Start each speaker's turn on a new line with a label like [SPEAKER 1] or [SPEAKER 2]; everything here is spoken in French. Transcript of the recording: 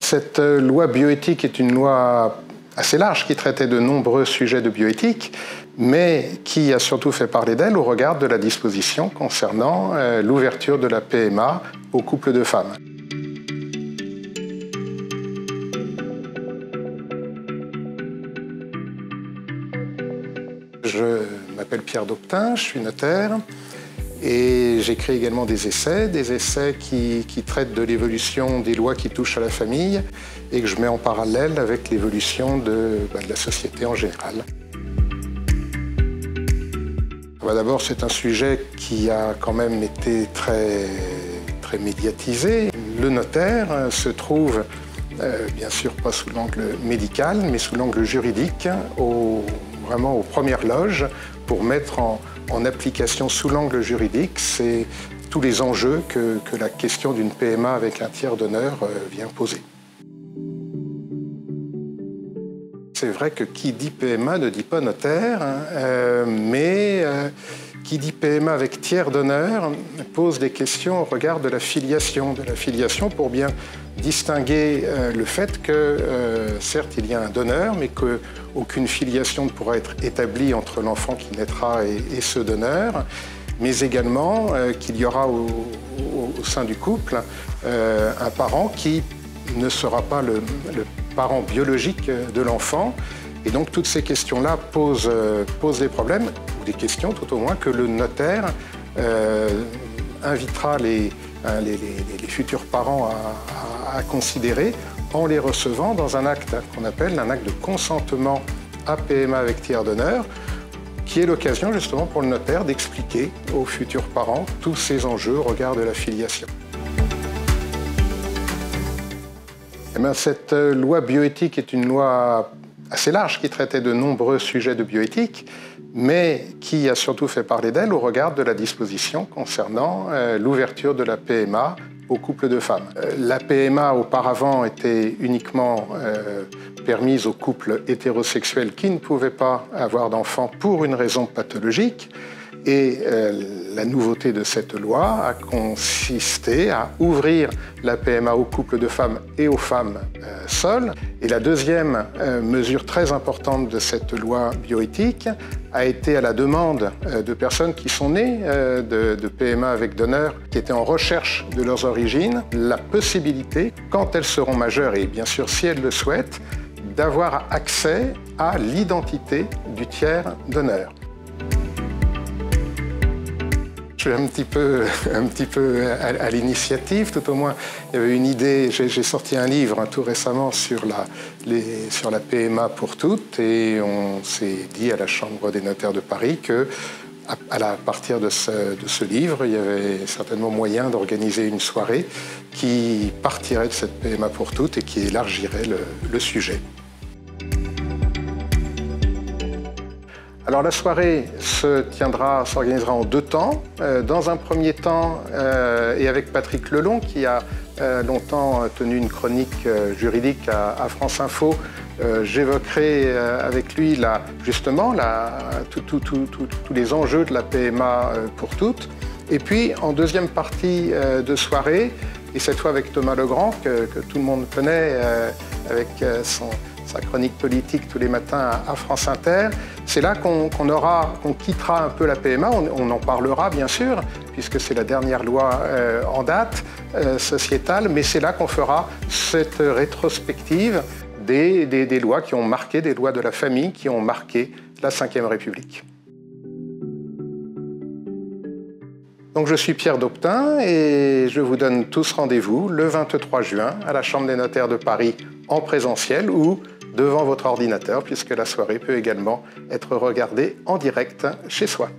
[SPEAKER 1] Cette loi bioéthique est une loi assez large qui traitait de nombreux sujets de bioéthique, mais qui a surtout fait parler d'elle au regard de la disposition concernant l'ouverture de la PMA aux couples de femmes. Je m'appelle Pierre Daupetin, je suis notaire et j'écris également des essais qui traitent de l'évolution des lois qui touchent à la famille et que je mets en parallèle avec l'évolution de la société en général. D'abord, c'est un sujet qui a quand même été très médiatisé. Le notaire se trouve, bien sûr pas sous l'angle médical, mais sous l'angle juridique, vraiment aux premières loges pour mettre en application sous l'angle juridique tous les enjeux que la question d'une PMA avec un tiers donneur vient poser. C'est vrai que qui dit PMA ne dit pas notaire, mais qui dit PMA avec tiers donneur pose des questions au regard de la filiation pour bien distinguer le fait que, certes, il y a un donneur, mais qu'aucune filiation ne pourra être établie entre l'enfant qui naîtra et ce donneur, mais également qu'il y aura au sein du couple un parent qui ne sera pas le parent biologique de l'enfant. Et donc toutes ces questions-là posent des problèmes, ou des questions tout au moins, que le notaire invitera les futurs parents à considérer en les recevant dans un acte qu'on appelle un acte de consentement à PMA avec tiers donneur, qui est l'occasion justement pour le notaire d'expliquer aux futurs parents tous ces enjeux au regard de la filiation. Cette loi bioéthique est une loi assez large qui traitait de nombreux sujets de bioéthique, mais qui a surtout fait parler d'elle au regard de la disposition concernant l'ouverture de la PMA aux couples de femmes. La PMA auparavant était uniquement permise aux couples hétérosexuels qui ne pouvaient pas avoir d'enfants pour une raison pathologique. Et la nouveauté de cette loi a consisté à ouvrir la PMA aux couples de femmes et aux femmes seules. Et la deuxième mesure très importante de cette loi bioéthique a été à la demande de personnes qui sont nées de PMA avec donneur, qui étaient en recherche de leurs origines, la possibilité, quand elles seront majeures et bien sûr si elles le souhaitent, d'avoir accès à l'identité du tiers donneur. Je suis un petit peu à l'initiative, tout au moins il y avait une idée, j'ai sorti un livre tout récemment sur la PMA pour toutes et on s'est dit à la Chambre des notaires de Paris que à partir de ce livre, il y avait certainement moyen d'organiser une soirée qui partirait de cette PMA pour toutes et qui élargirait le sujet. Alors la soirée s'organisera en deux temps. Dans un premier temps, et avec Patrick Lelon, qui a longtemps tenu une chronique juridique à France Info, j'évoquerai avec lui justement tous les enjeux de la PMA pour toutes. Et puis en deuxième partie de soirée, et cette fois avec Thomas Legrand, que tout le monde connaît, avec sa chronique politique tous les matins à France Inter. C'est là qu'on quittera un peu la PMA, on en parlera bien sûr, puisque c'est la dernière loi en date sociétale, mais c'est là qu'on fera cette rétrospective des lois qui ont marqué, des lois de la famille qui ont marqué la Ve République. Donc je suis Pierre Daupetin et je vous donne tous rendez-vous le 23 juin à la Chambre des notaires de Paris en présentiel ou devant votre ordinateur, puisque la soirée peut également être regardée en direct chez soi.